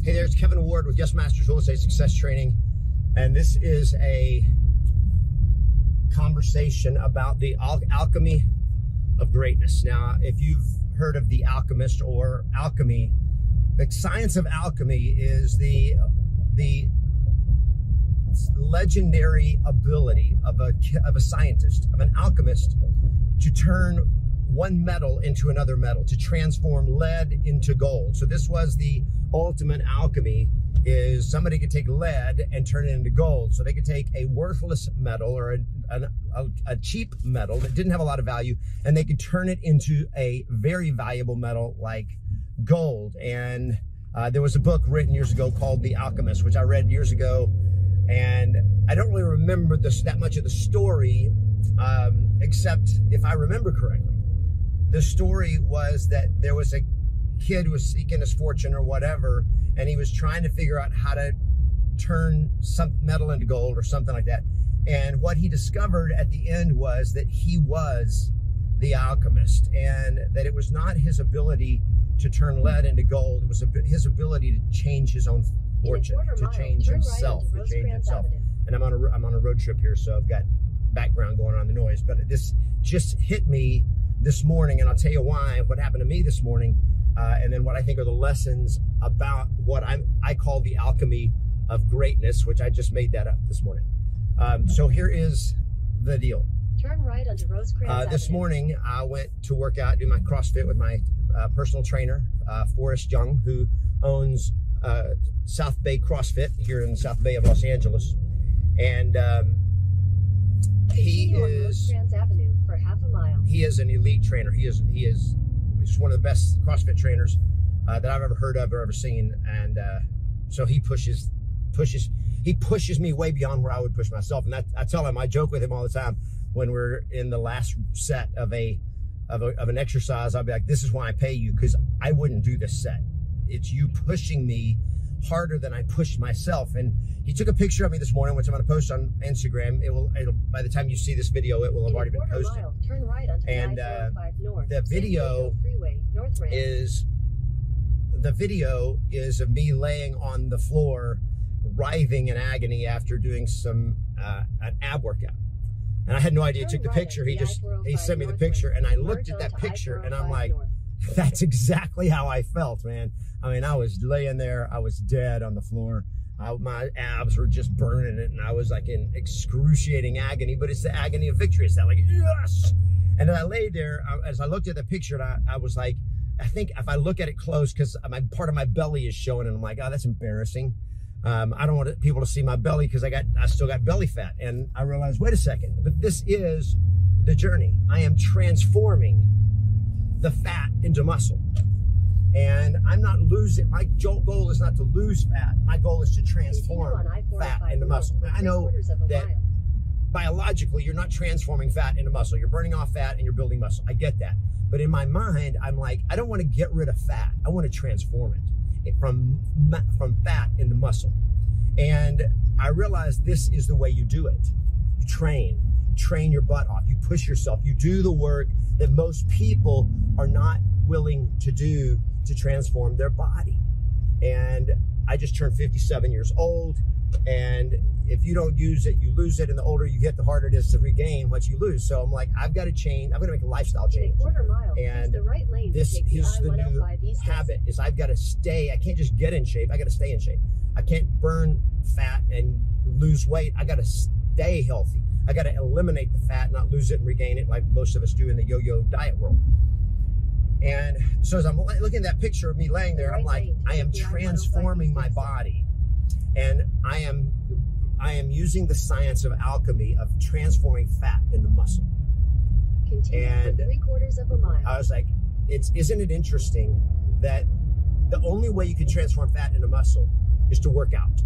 Hey there, it's Kevin Ward with Yes Masters Real Estate Success Training, and this is a conversation about the Alchemy of Greatness. Now, if you've heard of the Alchemist or alchemy, the science of alchemy is the legendary ability of a scientist, of an alchemist, to turn one metal into another metal, to transform lead into gold. So this was the ultimate alchemy, is somebody could take lead and turn it into gold. So they could take a worthless metal or a cheap metal that didn't have a lot of value, and they could turn it into a very valuable metal like gold. And there was a book written years ago called The Alchemist, which I read years ago, and I don't really remember that much of the story, except if I remember correctly. The story was that there was a kid who was seeking his fortune or whatever, and he was trying to figure out how to turn some metal into gold or something like that. And what he discovered at the end was that he was the alchemist, and that it was not his ability to turn lead into gold. It was his ability to change his own fortune, to change himself, to change himself. And I'm on a road trip here, so I've got background going on, the noise, but this just hit me this morning, and I'll tell you why, what happened to me this morning, and then what I think are the lessons about what I call the alchemy of greatness, which I just made that up this morning. So here is the deal. Turn right onto Rosecrans This Avenue. morning, I went to work out, do my CrossFit with my personal trainer, Forrest Young, who owns South Bay CrossFit here in the South Bay of Los Angeles. And he is Rosecrans Avenue for half a mile. He is an elite trainer. He's one of the best CrossFit trainers that I've ever heard of or ever seen. And so he pushes me way beyond where I would push myself. And I tell him, I joke with him all the time when we're in the last set of an exercise. I'll be like, this is why I pay you, because I wouldn't do this set. It's you pushing me harder than I pushed myself. And he took a picture of me this morning, which I'm going to post on Instagram. It'll by the time you see this video, it will have already been posted. Turn right onto And north, the video is of me laying on the floor, writhing in agony after doing some an ab workout. And I had no idea he took the picture. He sent me the picture, and I looked at that picture, and I'm like, that's exactly how I felt, man. I mean, I was laying there, I was dead on the floor. My abs were just burning it, and I was like in excruciating agony, but it's the agony of victory. It's that like, yes! And then I laid there, as I looked at the picture, and I was like, I think if I look at it close, because part of my belly is showing, and I'm like, oh, that's embarrassing. I don't want people to see my belly because I still got belly fat. And I realized, wait a second, but this is the journey. I am transforming the fat into muscle. And I'm not losing, my goal is not to lose fat. My goal is to transform fat into muscle. I know that biologically you're not transforming fat into muscle. You're burning off fat and you're building muscle. I get that. But in my mind, I'm like, I don't want to get rid of fat. I want to transform it from fat into muscle. And I realized this is the way you do it. You train your butt off. You push yourself. You do the work that most people are not willing to do to transform their body. And I just turned 57 years old, and if you don't use it, you lose it, and the older you get, the harder it is to regain what you lose. So I'm like, I've got to change. I'm going to make a lifestyle change. And this is the new habit, is I've got to stay. I can't just get in shape. I got to stay in shape. I can't burn fat and lose weight. I got to stay healthy. I got to eliminate the fat, not lose it and regain it like most of us do in the yo-yo diet world. And so as I'm looking at that picture of me laying there, I'm like, I am transforming my body, and I am using the science of alchemy of transforming fat into muscle. And 3/4 of a mile. I was like, isn't it interesting that the only way you can transform fat into muscle is to work out?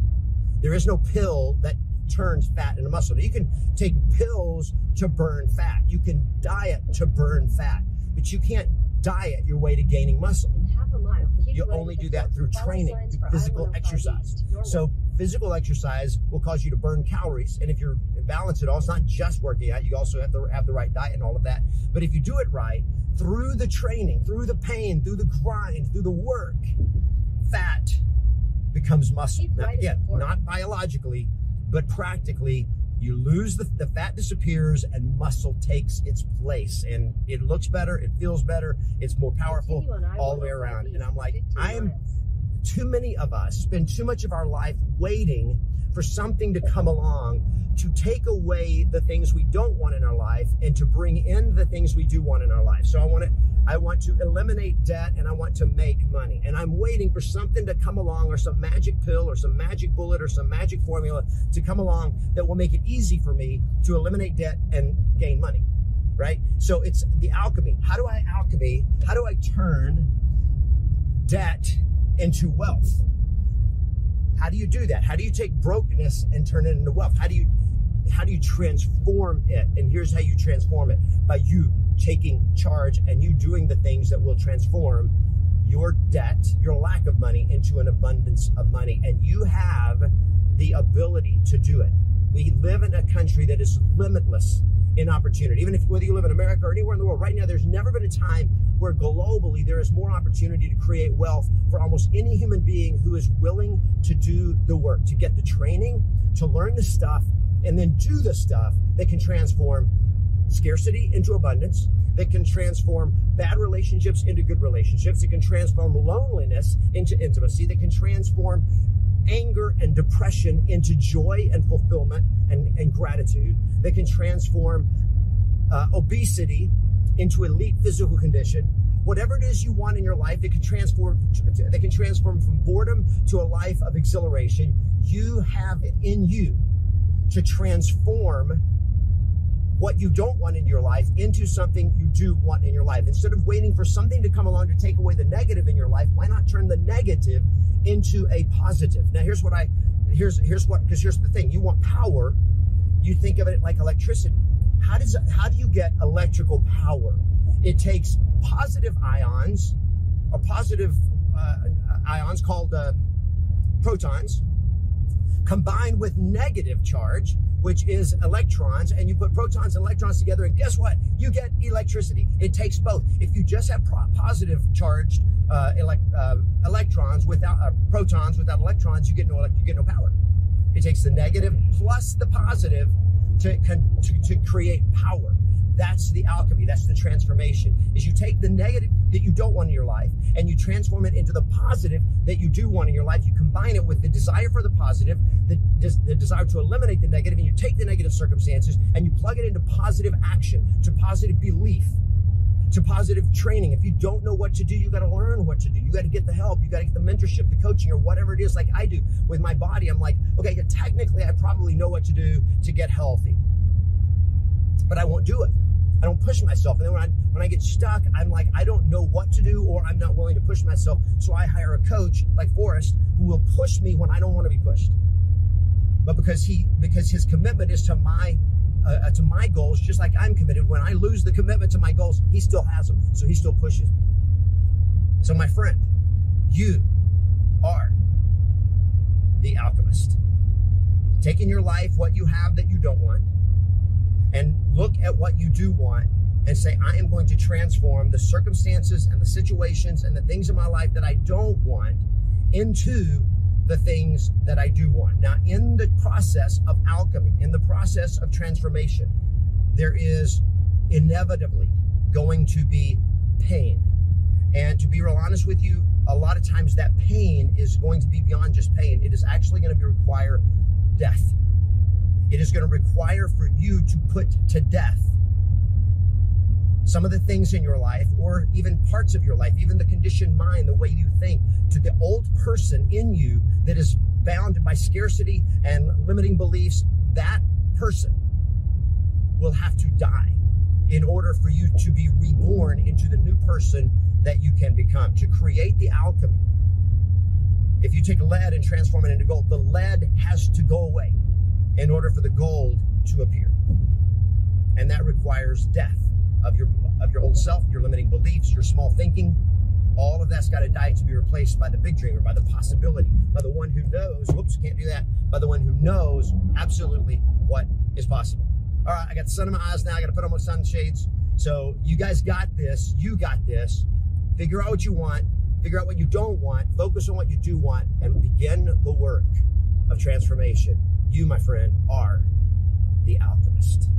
There is no pill that turns fat into muscle. You can take pills to burn fat. You can diet to burn fat, but you can't diet your way to gaining muscle. In half a mile, you only do that through training, physical exercise. So physical exercise will cause you to burn calories. And if you're balanced at all, it's not just working out. You also have to have the right diet and all of that. But if you do it right, through the training, through the pain, through the grind, through the work, fat becomes muscle. Keep Now, right again, forward. not biologically, but practically, you lose the fat disappears and muscle takes its place, and it looks better, it feels better, it's more powerful Continue on all the way I-105 around. east And I'm for like, 15 too many of us spend too much of our life waiting for something to come along to take away the things we don't want in our life and to bring in the things we do want in our life. So I want to eliminate debt, and I want to make money. And I'm waiting for something to come along, or some magic pill or some magic bullet or some magic formula to come along that will make it easy for me to eliminate debt and gain money, right? So it's the alchemy. How do I turn debt into wealth? How do you do that? How do you take brokenness and turn it into wealth? How do you transform it? And here's how you transform it: by you taking charge and you doing the things that will transform your debt, your lack of money, into an abundance of money. And you have the ability to do it. We live in a country that is limitless in opportunity. Even whether you live in America or anywhere in the world, right now, there's never been a time where globally there is more opportunity to create wealth for almost any human being who is willing to do the work, to get the training, to learn the stuff, and then do the stuff that can transform scarcity into abundance, that can transform bad relationships into good relationships, that can transform loneliness into intimacy, that can transform anger and depression into joy and fulfillment and gratitude, that can transform obesity into elite physical condition. Whatever it is you want in your life, that can transform from boredom to a life of exhilaration. You have it in you to transform what you don't want in your life into something you do want in your life. Instead of waiting for something to come along to take away the negative in your life, why not turn the negative into a positive? Now, here's the thing: you want power. You think of it like electricity. How do you get electrical power? It takes positive ions, or positive ions called protons, combined with negative charge, which is electrons, and you put protons and electrons together, and guess what? You get electricity. It takes both. If you just have positive charged electrons without protons without electrons, you get no power. It takes the negative plus the positive to create power. That's the alchemy. That's the transformation. Is you take the negative that you don't want in your life and you transform it into the positive that you do want in your life. You combine it with the desire for the positive, the desire to eliminate the negative, and you take the negative circumstances and you plug it into positive action, to positive belief, to positive training. If you don't know what to do, you got to learn what to do. You got to get the help. You got to get the mentorship, the coaching, or whatever it is. Like I do with my body. I'm like, okay, technically I probably know what to do to get healthy, but I won't do it. I don't push myself. And then when I get stuck, I'm like, I don't know what to do, or I'm not willing to push myself. So I hire a coach like Forrest who will push me when I don't want to be pushed. But because his commitment is to my goals, just like I'm committed. When I lose the commitment to my goals, he still has them. So he still pushes me. So my friend, you are the alchemist. Take in your life what you have that you don't want, and look at what you do want and say, I am going to transform the circumstances and the situations and the things in my life that I don't want into the things that I do want. Now, in the process of alchemy, in the process of transformation, there is inevitably going to be pain. And to be real honest with you, a lot of times that pain is going to be beyond just pain. It is actually going to require death. It is going to require for you to put to death some of the things in your life, or even parts of your life, even the conditioned mind, the way you think, to the old person in you that is bound by scarcity and limiting beliefs. That person will have to die in order for you to be reborn into the new person that you can become, to create the alchemy. If you take lead and transform it into gold, the lead has to go away in order for the gold to appear. And that requires death of your old self, your limiting beliefs, your small thinking. All of that's got to die to be replaced by the big dreamer, by the possibility, by the one who knows, whoops, can't do that, by the one who knows absolutely what is possible. All right, I got the sun in my eyes now. I got to put on my sunshades. So you guys got this. You got this. Figure out what you want. Figure out what you don't want, focus on what you do want, and begin the work of transformation. You, my friend, are the alchemist.